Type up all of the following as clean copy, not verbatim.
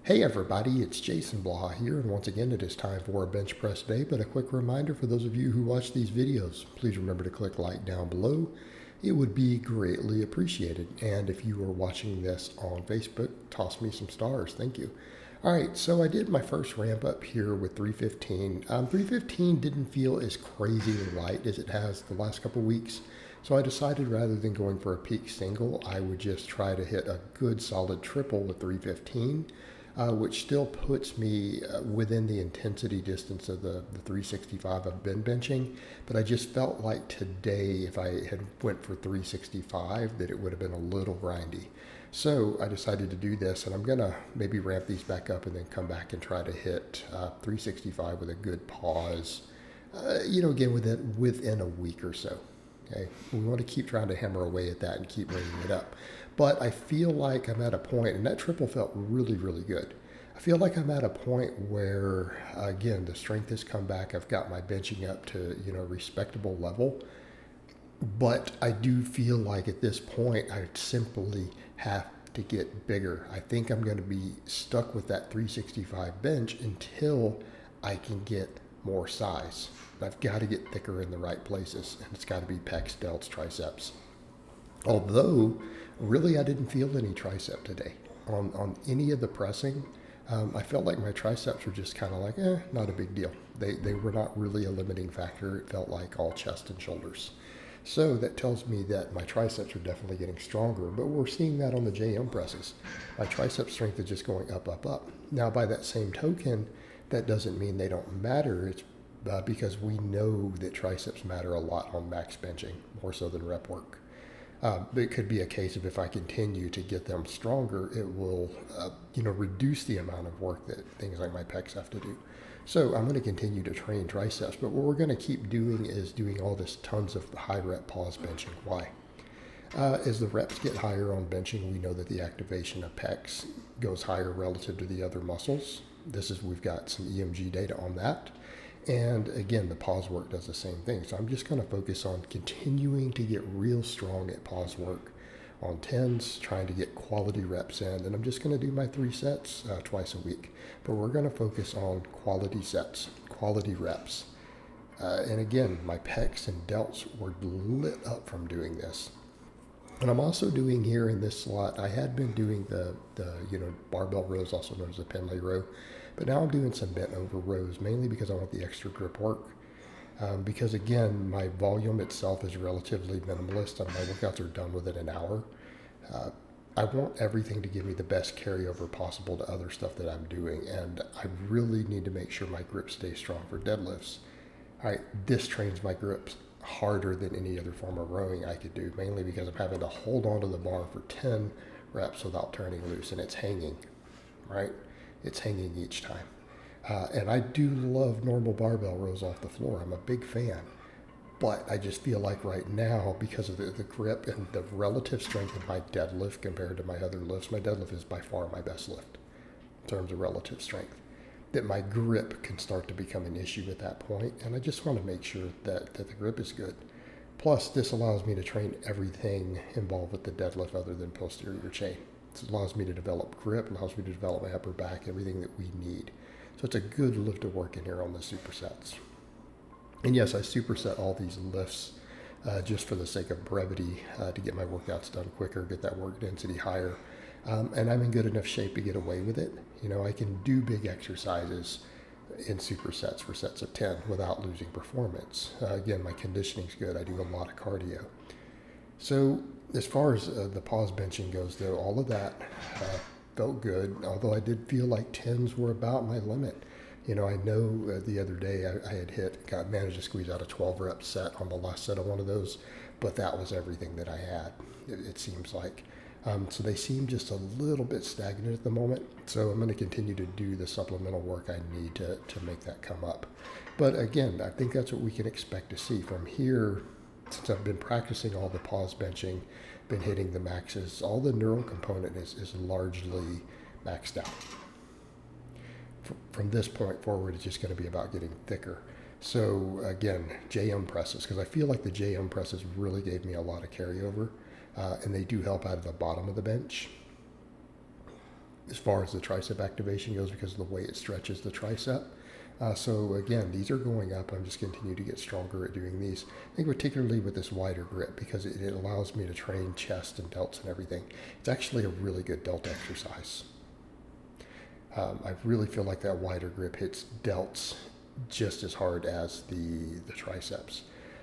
Hey everybody, it's Jason Blaha here, and once again it is time for a bench press day, but a quick reminder for those of you who watch these videos, please remember to click like down below. It would be greatly appreciated, and if you are watching this on Facebook, toss me some stars, thank you. Alright, so I did my first ramp up here with 315. 315 didn't feel as crazy light as it has the last couple weeks, so I decided rather than going for a peak single, I would just try to hit a good solid triple with 315. Which still puts me within the intensity distance of the 365 I've been benching. But I just felt like today, if I had went for 365, that it would have been a little grindy. So I decided to do this, and I'm going to maybe ramp these back up and then come back and try to hit 365 with a good pause, again, within a week or so. Okay, we want to keep trying to hammer away at that and keep bringing it up. But I feel like I'm at a point, and that triple felt really, really good. I feel like I'm at a point where, again, the strength has come back. I've got my benching up to, a respectable level. But I do feel like at this point, I simply have to get bigger. I think I'm going to be stuck with that 365 bench until I can get more size. I've got to get thicker in the right places, and it's got to be pecs, delts, triceps. Although, really, I didn't feel any tricep today. On any of the pressing, I felt like my triceps were just kind of like, not a big deal. They were not really a limiting factor. It felt like all chest and shoulders. So that tells me that my triceps are definitely getting stronger, but we're seeing that on the JM presses. My tricep strength is just going up, up, up. Now, by that same token, that doesn't mean they don't matter. It's because we know that triceps matter a lot on max benching, more so than rep work. It could be a case of if I continue to get them stronger, it will, reduce the amount of work that things like my pecs have to do. So I'm going to continue to train triceps, but what we're going to keep doing is doing all this tons of high rep pause benching. Why? As the reps get higher on benching, we know that the activation of pecs goes higher relative to the other muscles. We've got some EMG data on that. And again, the pause work does the same thing. So I'm just going to focus on continuing to get real strong at pause work on tens, trying to get quality reps in. And I'm just going to do my 3 sets twice a week. But we're going to focus on quality sets, quality reps. And again, my pecs and delts were lit up from doing this. And I'm also doing here in this slot, I had been doing the barbell rows, also known as a Pendlay row. But now I'm doing some bent over rows, mainly because I want the extra grip work. Because again, my volume itself is relatively minimalist, and my workouts are done within an hour. I want everything to give me the best carryover possible to other stuff that I'm doing, and I really need to make sure my grip stays strong for deadlifts. All right, this trains my grips harder than any other form of rowing I could do, mainly because I'm having to hold onto the bar for 10 reps without turning loose, and it's hanging, right? It's hanging each time. And I do love normal barbell rows off the floor. I'm a big fan. But I just feel like right now, because of the grip and the relative strength of my deadlift compared to my other lifts, my deadlift is by far my best lift in terms of relative strength, that my grip can start to become an issue at that point. And I just want to make sure that the grip is good. Plus, this allows me to train everything involved with the deadlift other than posterior chain. It allows me to develop grip, allows me to develop my upper back, everything that we need. So it's a good lift to work in here on the supersets. And yes, I superset all these lifts just for the sake of brevity to get my workouts done quicker, get that work density higher. And I'm in good enough shape to get away with it. I can do big exercises in supersets for sets of 10 without losing performance. Again, my conditioning's good. I do a lot of cardio. So as far as the pause benching goes, though, all of that felt good, although I did feel like 10s were about my limit. I know the other day I had managed to squeeze out a 12 rep set on the last set of one of those, but that was everything that I had, it seems like. So they seem just a little bit stagnant at the moment. So I'm going to continue to do the supplemental work I need to make that come up. But again, I think that's what we can expect to see from here. Since I've been practicing all the pause benching, been hitting the maxes, all the neural component is largely maxed out. From this point forward, it's just going to be about getting thicker. So again, JM presses, because I feel like the JM presses really gave me a lot of carryover, and they do help out of the bottom of the bench. as far as the tricep activation goes because of the way it stretches the tricep. So again, these are going up. I'm just continuing to get stronger at doing these. I think particularly with this wider grip because it allows me to train chest and delts and everything. It's actually a really good delt exercise. I really feel like that wider grip hits delts just as hard as the triceps.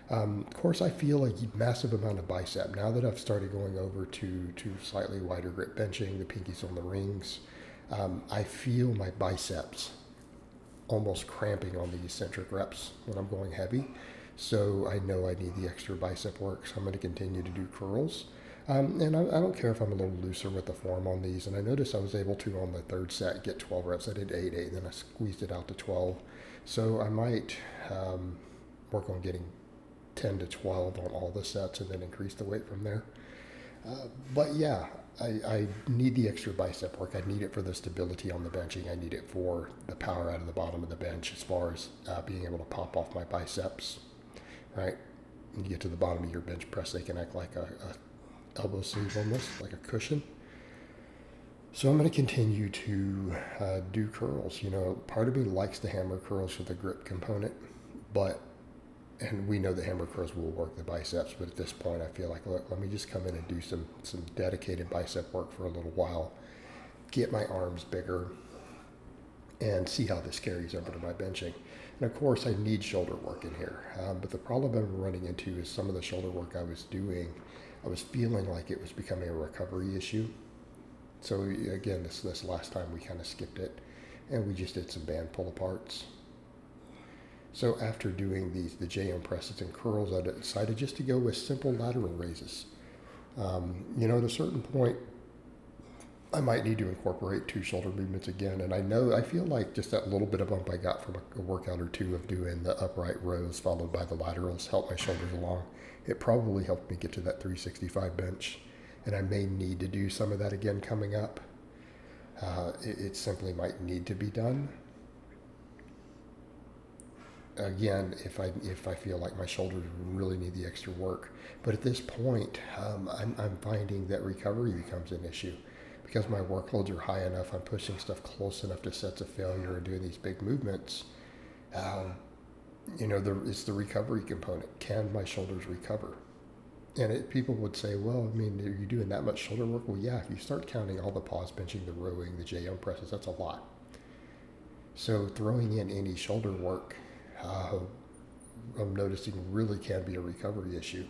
Of course, I feel a massive amount of bicep. Now that I've started going over to slightly wider grip benching, the pinkies on the rings, I feel my biceps almost cramping on the eccentric reps when I'm going heavy. So I know I need the extra bicep work, so I'm going to continue to do curls. And I don't care if I'm a little looser with the form on these. And I noticed I was able to, on the third set, get 12 reps. I did 8, then I squeezed it out to 12. So I might work on getting 10 to 12 on all the sets and then increase the weight from there. But yeah, I need the extra bicep work. I need it for the stability on the benching. I need it for the power out of the bottom of the bench as far as being able to pop off my biceps, right? When you get to the bottom of your bench press, they can act like a elbow sleeve almost, like a cushion. So I'm going to continue to do curls. You know, part of me likes the hammer curls for the grip component, and we know the hammer curls will work the biceps, but at this point I feel like, look, let me just come in and do some dedicated bicep work for a little while, get my arms bigger, and see how this carries over to my benching. And of course I need shoulder work in here, but the problem I'm running into is some of the shoulder work I was doing, I was feeling like it was becoming a recovery issue. So again, this last time we kind of skipped it, and we just did some band pull aparts. So after doing the JM presses and curls, I decided just to go with simple lateral raises. You know, at a certain point, I might need to incorporate 2 shoulder movements again. And I feel like just that little bit of bump I got from a workout or 2 of doing the upright rows followed by the laterals helped my shoulders along. It probably helped me get to that 365 bench. And I may need to do some of that again coming up. It simply might need to be done. Again, if I feel like my shoulders really need the extra work. But at this point, I'm finding that recovery becomes an issue. Because my workloads are high enough, I'm pushing stuff close enough to sets of failure and doing these big movements. You know, it's the recovery component. Can my shoulders recover? And people would say, well, I mean, are you doing that much shoulder work? Well, yeah, if you start counting all the pause benching, the rowing, the JM presses, that's a lot. So throwing in any shoulder work, I'm noticing really can be a recovery issue.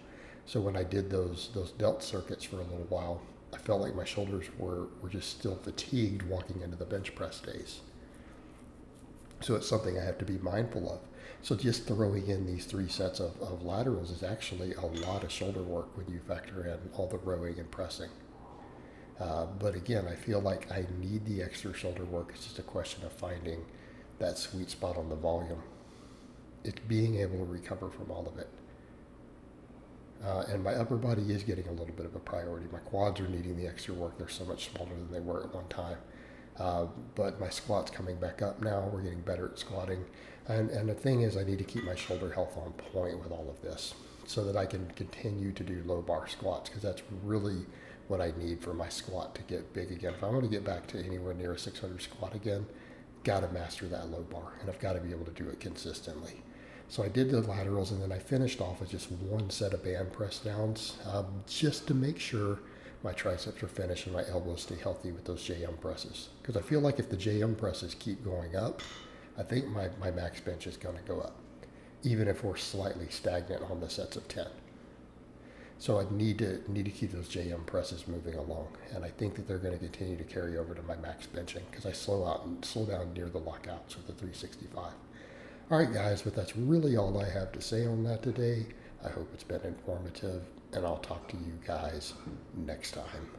So when I did those delt circuits for a little while, I felt like my shoulders were just still fatigued walking into the bench press days. So it's something I have to be mindful of. So just throwing in these 3 sets of laterals is actually a lot of shoulder work when you factor in all the rowing and pressing. But again, I feel like I need the extra shoulder work. It's just a question of finding that sweet spot on the volume. It's being able to recover from all of it. And my upper body is getting a little bit of a priority. My quads are needing the extra work. They're so much smaller than they were at one time. But my squat's coming back up now. We're getting better at squatting. And the thing is, I need to keep my shoulder health on point with all of this so that I can continue to do low bar squats, because that's really what I need for my squat to get big again. If I want to get back to anywhere near a 600 squat again, got to master that low bar, and I've got to be able to do it consistently. So I did the laterals, and then I finished off with just 1 set of band press downs, just to make sure my triceps are finished and my elbows stay healthy with those JM presses. Because I feel like if the JM presses keep going up, I think my max bench is going to go up, even if we're slightly stagnant on the sets of 10. So I need to keep those JM presses moving along, and I think that they're going to continue to carry over to my max benching because I slow down near the lockouts with the 365. All right, guys, but that's really all I have to say on that today. I hope it's been informative, and I'll talk to you guys next time.